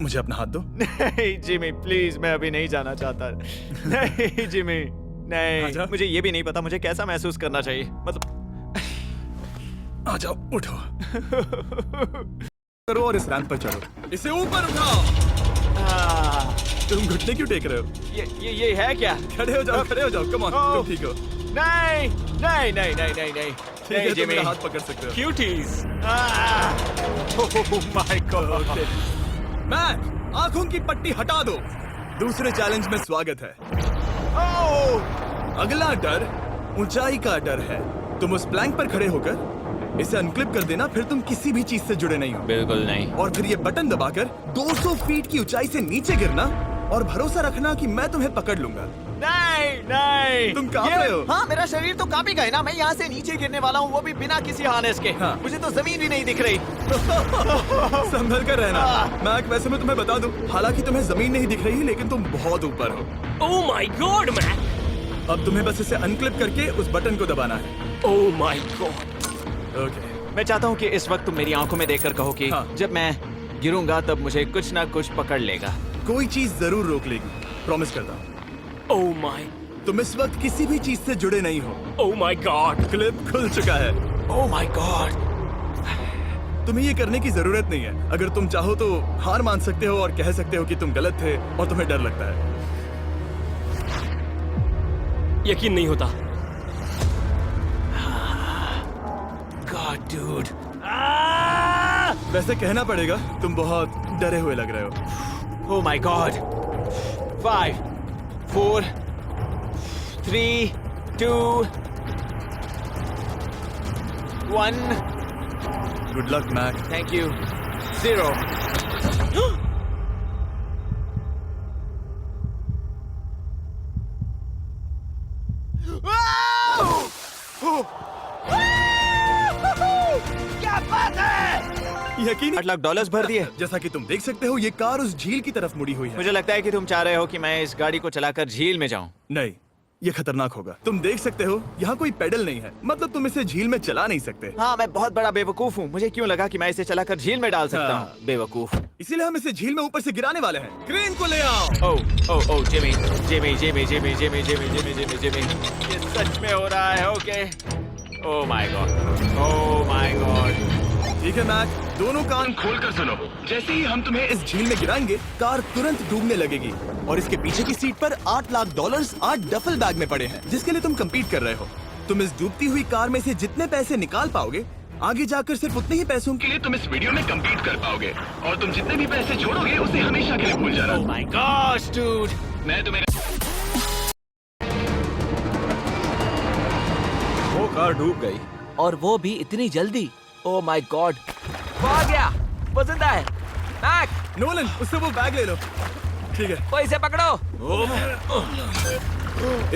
मुझे अपना हाथ दो। नहीं जिमी प्लीज, मैं अभी नहीं जाना चाहता। नहीं जिमी नहीं, आजा। मुझे ये भी नहीं पता मुझे कैसा महसूस करना चाहिए। मतलब आ जाओ, उठो। करो और इस रैंप पर चढ़ो। इसे ऊपर उठाओ। तुम घुटने क्यों टेक रहे हो? ये है क्या? खड़े हो जाओ, खड़े हो जाओ। कम ऑन, तुम ठीक हो? नहीं नहीं नहीं नहीं नहीं नहीं ठीक है, तुम मेरा हाथ पकड़ सकते हो। Cuties. Oh my god. Mac, आंखों की पट्टी हटा दो। दूसरे चैलेंज में स्वागत है। अगला डर ऊंचाई का डर है। तुम उस प्लैंक पर खड़े होकर इसे अनक्लिप कर देना, फिर तुम किसी भी चीज से जुड़े नहीं हो। बिल्कुल नहीं। और फिर ये बटन दबाकर 200 फीट की ऊंचाई से नीचे गिरना और भरोसा रखना कि मैं तुम्हें पकड़ लूंगा। नहीं नहीं, तुम कांप रहे हो। हाँ मेरा शरीर तो कांप ही गया ना। मैं यहाँ से नीचे गिरने वाला हूँ, वो भी बिना किसी हार्नेस के। हाँ। मुझे तो जमीन भी नहीं दिख रही। संभल कर रहना। मैक, वैसे मैं तुम्हें बता दूं, हालांकि तुम्हें जमीन नहीं दिख रही, लेकिन तुम बहुत ऊपर हो। Oh my god Mac. अब तुम्हें बस इसे अनक्लिप करके उस बटन को दबाना है। ओह माय गॉड। ओके। मैं चाहता हूँ कि इस वक्त तुम मेरी आंखों में देखकर कहो कि हाँ। जब मैं गिरूंगा तब मुझे कुछ ना कुछ पकड़ लेगा। कोई चीज जरूर रोक लेगी, प्रॉमिस करता हूँ। Oh my. तुम इस वक्त किसी भी चीज से जुड़े नहीं हो। Oh my God. क्लिप खुल चुका है। ओह माय गॉड। तुम्हें ये करने की जरूरत नहीं है। अगर तुम चाहो तो हार मान सकते हो और कह सकते हो कि तुम गलत थे और तुम्हें डर लगता है। यकीन नहीं होता। God dude. वैसे कहना पड़ेगा, तुम बहुत डरे हुए लग रहे हो। Oh my god. 5 4 3 2 1। Good luck Mac. Thank you. 0। क्या बात है? यकीन $8 लाख भर दिए। जैसा कि तुम देख सकते हो, ये कार उस झील की तरफ मुड़ी हुई है। मुझे लगता है कि तुम चाह रहे हो कि मैं इस गाड़ी को चलाकर झील में जाऊं। नहीं, ये खतरनाक होगा। तुम देख सकते हो, यहाँ कोई पेडल नहीं है, मतलब तुम इसे झील में चला नहीं सकते। हाँ मैं बहुत बड़ा बेवकूफ हूँ। मुझे क्यों लगा कि मैं इसे चलाकर झील में डाल सकता हाँ। हूँ? बेवकूफ। इसीलिए हम इसे झील में ऊपर से गिराने वाले हैं। क्रेन को ले आओ। Oh oh Jimmy Jimmy Jimmy Jimmy Jimmy Jimmy Jimmy Jimmy Jimmy, ये सच में हो रहा है? Okay. Oh my God, oh my God. ठीक है मैक, दोनों कान खोलकर सुनो। जैसे ही हम तुम्हें इस झील में गिराएंगे, कार तुरंत डूबने लगेगी और इसके पीछे की सीट पर $8 लाख 8 डफल बैग में पड़े हैं, जिसके लिए तुम compete कर रहे हो। तुम इस डूबती हुई कार में से जितने पैसे निकाल पाओगे, आगे जाकर सिर्फ उतने ही पैसों के लिए तुम इस वीडियो में compete कर पाओगे। और तुम जितने भी पैसे छोड़ोगे, उसे हमेशा के लिए भूल जाना। ओह माय गॉड डूड। मैं तुम्हें वो कार डूब गई। और वो भी इतनी जल्दी। ओह माय गॉड। वो आ गया। वो जिंदा है। मैक, नोलन, उससे वो बैग ले लो। ठीक है। वो इसे पकड़ो।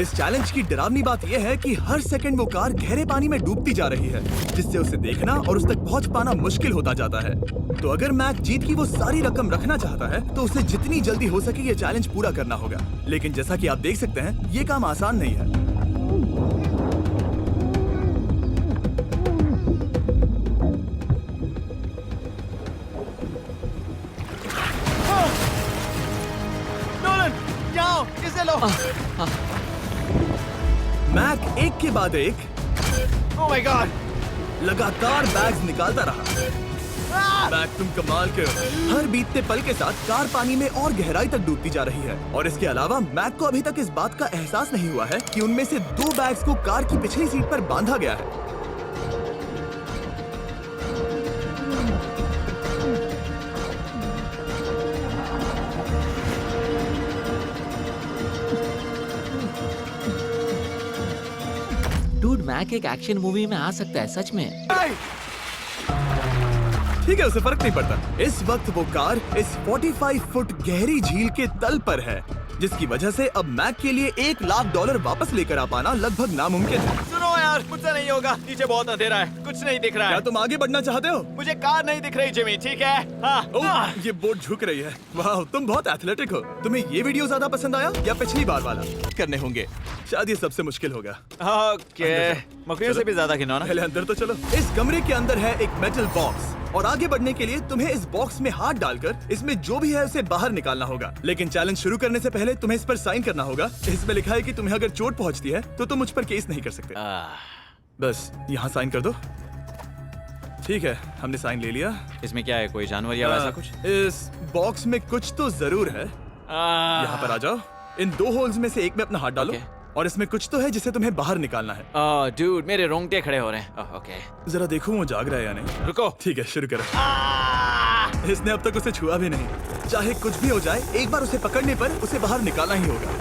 इस चैलेंज की डरावनी बात यह है कि हर सेकंड वो कार गहरे पानी में डूबती जा रही है, जिससे उसे देखना और उस तक पहुंच पाना मुश्किल होता जाता है। तो अगर मैक जीत की वो सारी रकम रखना चाहता है, तो उसे जितनी जल्दी हो सके ये चैलेंज पूरा करना होगा। लेकिन जैसा कि आप देख सकते हैं, ये काम आसान नहीं है। नोलन, जाओ, इसे लो। मैक एक के बाद एक ओह माय गॉड। लगातार बैग्स निकालता रहा। मैक, तुम कमाल के हो। हर बीतते पल के साथ कार पानी में और गहराई तक डूबती जा रही है। और इसके अलावा मैक को अभी तक इस बात का एहसास नहीं हुआ है कि उनमें से 2 बैग्स को कार की पिछली सीट पर बांधा गया है। डूड, मैक एक एक्शन मूवी में आ सकता है सच में। ठीक है, उसे फर्क नहीं पड़ता। इस वक्त वो कार इस 45 फुट गहरी झील के तल पर है, जिसकी वजह से अब मैक के लिए $1 लाख वापस लेकर आ पाना लगभग नामुमकिन है। सुनो यार, मुझसे नहीं होगा। नीचे बहुत अंधेरा है, कुछ नहीं दिख रहा क्या है। तुम आगे बढ़ना चाहते हो? मुझे कार नहीं दिख रही जिमी, ठीक है? हाँ। ओह, ये बोट झुक रही है। वाह, तुम बहुत एथलेटिक हो। तुम्हें ये वीडियो ज्यादा पसंद आया या पिछली बार वाला? करने होंगे, शायद ये सबसे मुश्किल होगा। ओके, मकड़ियों से भी ज्यादा घिनौना। पहले अंदर तो चलो। इस कमरे के अंदर है एक मेटल बॉक्स और आगे बढ़ने के लिए तुम्हें इस बॉक्स में हाथ डालकर इसमें जो भी है उसे बाहर निकालना होगा। लेकिन चैलेंज शुरू करने से पहले तुम्हें इस पर साइन करना होगा। इसमें लिखा है कि तुम्हें अगर चोट पहुंचती है तो तुम मुझ पर केस नहीं कर सकते। बस यहाँ साइन कर दो। ठीक है, हमने साइन ले लिया। इसमें क्या है, कोई जानवर या वैसा कुछ? इस बॉक्स में कुछ तो जरूर है। यहाँ पर आ जाओ। इन 2 होल्स में से एक में अपना हाथ डालो। और इसमें कुछ तो है जिसे तुम्हें बाहर निकालना है। डूड, मेरे रोंगटे खड़े हो रहे हैं। ओके, जरा देखो वो जाग रहा है या नहीं। रुको। ठीक है, शुरू करो। इसने अब तक उसे छुआ भी नहीं। चाहे कुछ भी हो जाए, एक बार उसे पकड़ने पर उसे बाहर निकालना ही होगा।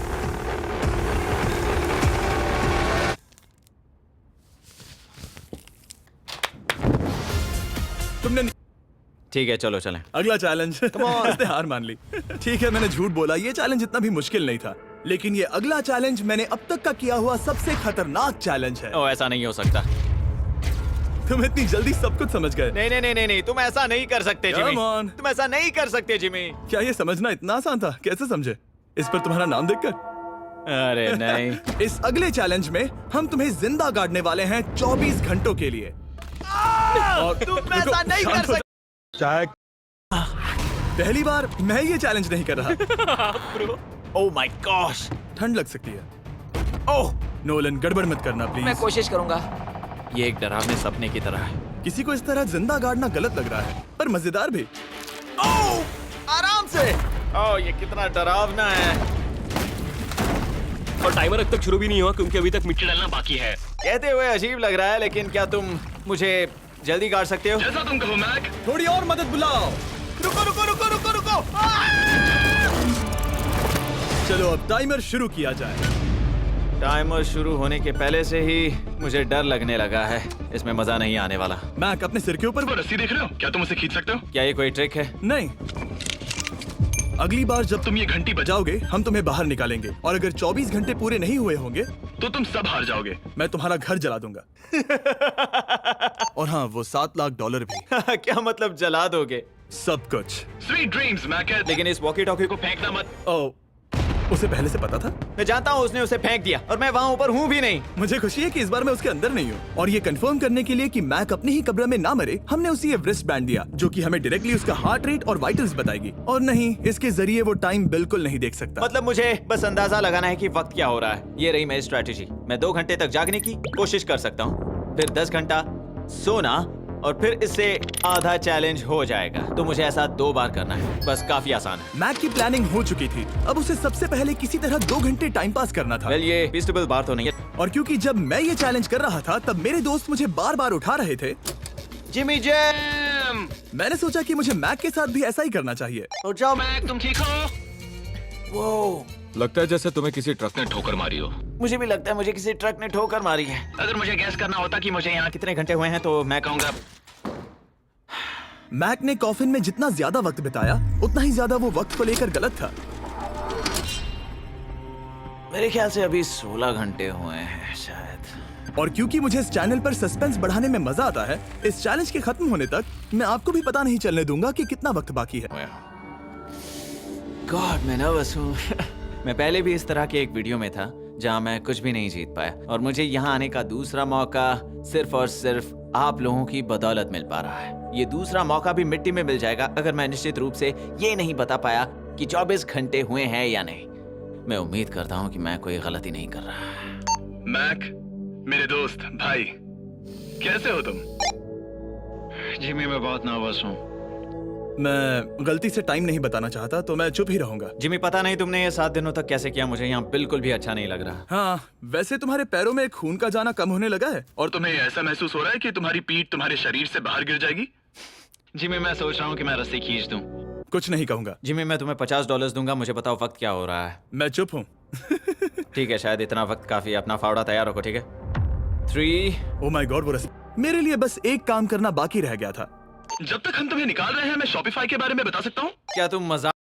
तुमने ठीक है, चलो चलें। अगला चैलेंज। इसने हार मान ली। ठीक है, मैंने झूठ बोला। ये चैलेंज इतना भी मुश्किल नहीं था, लेकिन ये अगला चैलेंज मैंने अब तक का किया हुआ सबसे खतरनाक चैलेंज है। ऐसा नहीं हो सकता। तुम इतनी जल्दी सब कुछ समझ गए। नहीं नहीं नहीं नहीं, तुम ऐसा नहीं कर सकते जिमी। Come on. तुम ऐसा नहीं कर सकते जिमी। क्या ये समझना इतना आसान था? कैसे समझे? इस पर तुम्हारा नाम देखकर? अरे नहीं। इस अगले चैलेंज में हम तुम्हें जिंदा गाड़ने वाले हैं 24 घंटों के लिए। और तुम ऐसा नहीं कर सकते। पहली बार मैं ये चैलेंज नहीं कर रहा। ओह माय गॉश, ठंड लग सकती है। ओह नोलन, गड़बड़ मत करना मैं प्लीज। कोशिश करूंगा। ये एक डरावने सपने की तरह है। किसी को इस तरह जिंदा गाड़ना गलत लग रहा है, पर मजेदार भी। ओह, आराम से। ओह, ये कितना डरावना है। और टाइमर अब तक शुरू भी नहीं हुआ क्योंकि अभी तक मिट्टी डालना बाकी है। कहते हुए अजीब लग रहा है, लेकिन क्या तुम मुझे जल्दी गाड़ सकते हो? जैसा तुम कहो मैक। थोड़ी और मदद बुलाओ। रुको रुको रुको रुको रुको। चलो अब टाइमर शुरू किया जाए। टाइमर शुरू होने के पहले से ही मुझे डर लगने लगा है। इसमें मजा नहीं आने वाला। मैक, अपने सिर के ऊपर वो रस्सी देख रहे हो? क्या तुम उसे खींच सकते हो? क्या ये कोई ट्रिक है? नहीं। अगली बार जब तुम ये घंटी बजाओगे, हम तुम्हें बाहर निकालेंगे। और अगर 24 घंटे पूरे नहीं हुए होंगे तो तुम सब हार जाओगे। मैं तुम्हारा घर जला दूंगा। और हाँ, वो $7 लाख भी। क्या मतलब जला दोगे? सब कुछ। Sweet dreams Mac. लेकिन इस वॉकी टॉकी को फेंकना मत। ओह, उसे पहले से पता था? मैं जानता हूँ उसने उसे फेंक दिया और मैं वहाँ ऊपर हूँ भी नहीं। मुझे खुशी है कि इस बार मैं उसके अंदर नहीं हूँ। और ये कंफर्म करने के लिए कि मैक अपनी ही कब्र में ना मरे, हमने उसे ये रिस्ट बैंड दिया जो कि हमें डायरेक्टली उसका हार्ट रेट और वाइटल्स बताएगी। और नहीं, इसके जरिए वो टाइम बिल्कुल नहीं देख सकता। मतलब मुझे बस अंदाजा लगाना है कि वक्त क्या हो रहा है। ये रही मेरी स्ट्रेटेजी। मैं 2 घंटे तक जागने की कोशिश कर सकता हूँ, फिर 10 घंटा सोना, और फिर इससे आधा चैलेंज हो जाएगा। तो मुझे ऐसा 2 बार करना है। बस काफी आसान है। मैक की प्लानिंग हो चुकी थी। अब उसे सबसे पहले किसी तरह 2 घंटे टाइम पास करना था। वेल, ये फीस्टेबल बार तो नहीं है। और क्योंकि जब मैं ये चैलेंज कर रहा था तब मेरे दोस्त मुझे बार बार उठा रहे थे। जिमी जैम, मैंने सोचा कि मुझे मैक के साथ भी ऐसा ही करना चाहिए। उठ जाओ मैक, तुम ठीक हो? वो लगता है जैसे तुम्हें किसी ट्रक ने ठोकर मारी हो। मुझे भी लगता है मुझे किसी ट्रक ने ठोकर मारी है। अगर मुझे गैस करना होता कि मुझे यहाँ कितने घंटे हुए हैं तो मैं कहूँगा। मैक ने कॉफिन में जितना ज्यादा वक्त बिताया, उतना ही ज्यादा वो वक्त को लेकर गलत था। मेरे ख्याल से अभी 16 घंटे हुए हैं शायद। और क्योंकि मुझे इस चैनल पर सस्पेंस बढ़ाने में मजा आता है, इस चैलेंज के खत्म होने तक मैं आपको भी पता नहीं चलने दूंगा कि कितना वक्त बाकी है। गॉड, मैं नर्वस हूँ। मैं पहले भी इस तरह के एक वीडियो में था जहाँ मैं कुछ भी नहीं जीत पाया, और मुझे यहाँ आने का दूसरा मौका सिर्फ और सिर्फ आप लोगों की बदौलत मिल पा रहा है। ये दूसरा मौका भी मिट्टी में मिल जाएगा अगर मैं निश्चित रूप से ये नहीं बता पाया कि 24 घंटे हुए हैं या नहीं। मैं उम्मीद करता हूँ कि मैं कोई गलती नहीं कर रहा। मैक, मेरे दोस्त भाई, कैसे हो तुम? जिमी, मैं बहुत नर्वस हूँ। मैं गलती से टाइम नहीं बताना चाहता तो मैं चुप ही रहूंगा। जिमी, पता नहीं तुमने ये 7 दिनों तक कैसे किया, मुझे यहाँ बिल्कुल भी अच्छा नहीं लग रहा। हाँ, वैसे तुम्हारे पैरों में खून का जाना कम होने लगा है और तुम्हें ऐसा महसूस हो रहा है कि तुम्हारी पीठ तुम्हारे शरीर से बाहर गिर जाएगी। जिमी, मैं सोच रहा हूँ कि मैं रस्सी खींच दूँ। कुछ नहीं कहूंगा। जिमी, मैं तुम्हें $50 दूंगा, मुझे बताओ वक्त क्या हो रहा है। मैं चुप हूँ। ठीक है, शायद इतना वक्त काफी। अपना फावड़ा तैयार रखो, ठीक है? 3। ओह माय गॉड, वो रस्सी। मेरे लिए बस एक काम करना बाकी रह गया था। जब तक हम तुम्हें निकाल रहे हैं, मैं शॉपिफाई के बारे में बता सकता हूँ? क्या तुम मजाक?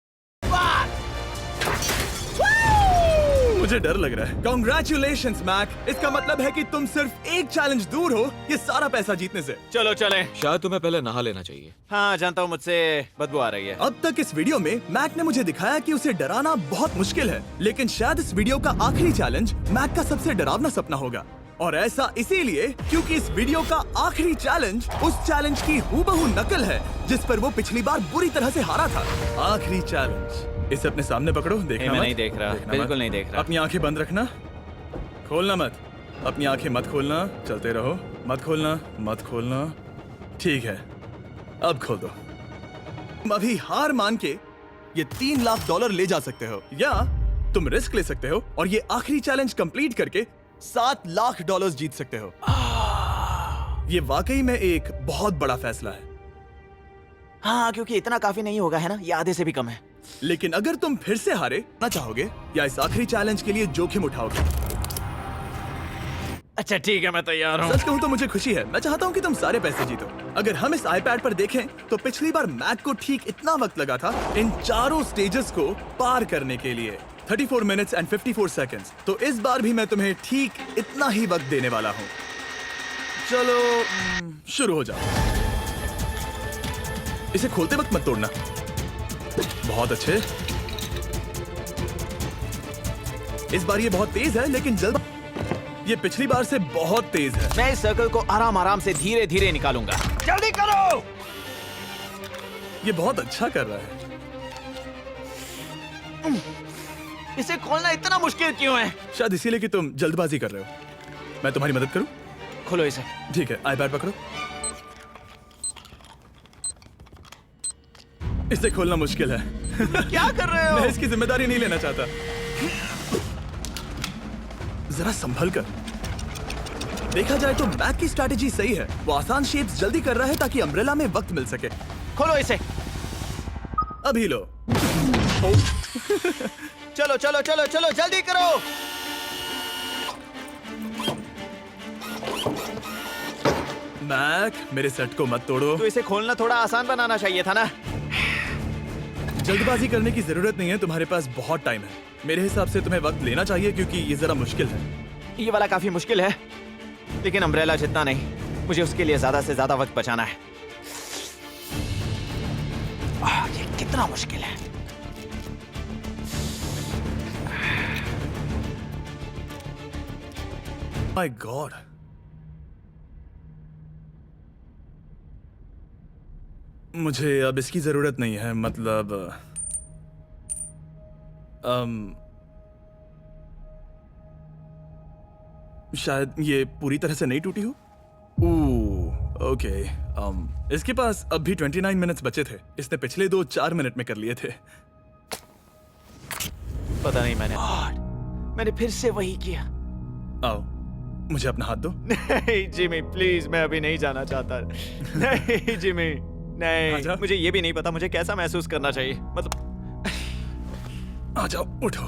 मुझे डर लग रहा है। Congratulations, Mac. इसका मतलब है कि तुम सिर्फ एक चैलेंज दूर हो ये सारा पैसा जीतने से। चलो चलें। शायद तुम्हें पहले नहा लेना चाहिए। हाँ, जानता हूँ, मुझसे बदबू आ रही है। अब तक इस वीडियो में मैक ने मुझे दिखाया कि उसे डराना बहुत मुश्किल है, लेकिन शायद इस वीडियो का आखिरी चैलेंज मैक का सबसे डरावना सपना होगा। और ऐसा इसीलिए क्योंकि इस वीडियो का आखिरी चैलेंज उस चैलेंज की हूबहू नकल है जिस पर वो पिछली बार बुरी तरह से हारा था। आखिरी चैलेंज। इसे अपने सामने पकड़ो, देखना मैं मत। नहीं देख रहा, देखना बिल्कुल मत। नहीं देख रहा। अपनी आंखें बंद रखना, खोलना मत। अपनी आंखें मत खोलना, चलते रहो, मत खोलना, मत खोलना। ठीक है, अब खोल दो। तुम अभी हार मान के ये $3 लाख ले जा सकते हो, या तुम रिस्क ले सकते हो और ये आखिरी चैलेंज कंप्लीट करके $7 लाख जीत सकते हो। ये वाकई में एक बहुत बड़ा फैसला है। हाँ, क्योंकि इतना काफी नहीं होगा, है ना? ये आधे से भी कम है। लेकिन अगर तुम फिर से हारे ना चाहोगे या इस आखिरी चैलेंज के लिए जोखिम उठाओगे? अच्छा ठीक है, मैं तैयार हूँ। सच कहूं तो मुझे खुशी है। मैं चाहता हूं कि तुम सारे पैसे जीतो। अगर हम इस आईपैड पर देखें तो पिछली बार मैक को ठीक इतना वक्त लगा था इन चारों स्टेजेस को पार करने के लिए, 34 मिनट्स एंड 54 सेकंड्स। तो इस बार भी मैं तुम्हें ठीक इतना ही वक्त देने वाला हूं। चलो शुरू हो जाओ। इसे खोलते वक्त मत तोड़ना। बहुत अच्छे। इस बार ये बहुत तेज है, लेकिन जल्द। ये पिछली बार से बहुत तेज है। मैं इस सर्कल को आराम आराम से धीरे धीरे निकालूंगा। जल्दी करो। ये बहुत अच्छा कर रहा है। इसे खोलना इतना मुश्किल क्यों है? शायद इसीलिए कि तुम जल्दबाजी कर रहे हो। मैं तुम्हारी मदद करूं? खोलो इसे। ठीक है, आईपैड पकड़ो। इसे खोलना मुश्किल है। क्या कर रहे हो? मैं इसकी जिम्मेदारी नहीं लेना चाहता। जरा संभल कर। देखा जाए तो मैक की स्ट्रैटेजी सही है। वो आसान शेप्स जल्दी कर रहा है ताकि अम्ब्रेला में वक्त मिल सके। खोलो इसे। अभी लो। चलो चलो चलो चलो, जल्दी करो। मैक, मेरे सेट को मत तोड़ो। तो इसे खोलना थोड़ा आसान बनाना चाहिए था ना। जल्दबाजी करने की जरूरत नहीं है, तुम्हारे पास बहुत टाइम है। मेरे हिसाब से तुम्हें वक्त लेना चाहिए क्योंकि ये जरा मुश्किल है। ये वाला काफी मुश्किल है, लेकिन अम्ब्रेला जितना नहीं। मुझे उसके लिए ज्यादा से ज्यादा वक्त बचाना है। ये कितना मुश्किल है। My God. मुझे अब इसकी जरूरत नहीं है। मतलब शायद ये पूरी तरह से नहीं टूटी हो। ओके। इसके पास अब भी 29 मिनट्स बचे थे। इसने पिछले 4 मिनट में कर लिए थे। पता नहीं, मैंने फिर से वही किया। आओ, मुझे अपना हाथ दो। नहीं जिमी, प्लीज, मैं अभी नहीं जाना चाहता। नहीं जिमी, नहीं। आजा। मुझे ये भी नहीं पता मुझे कैसा महसूस करना चाहिए। मतलब आ जाओ, उठो।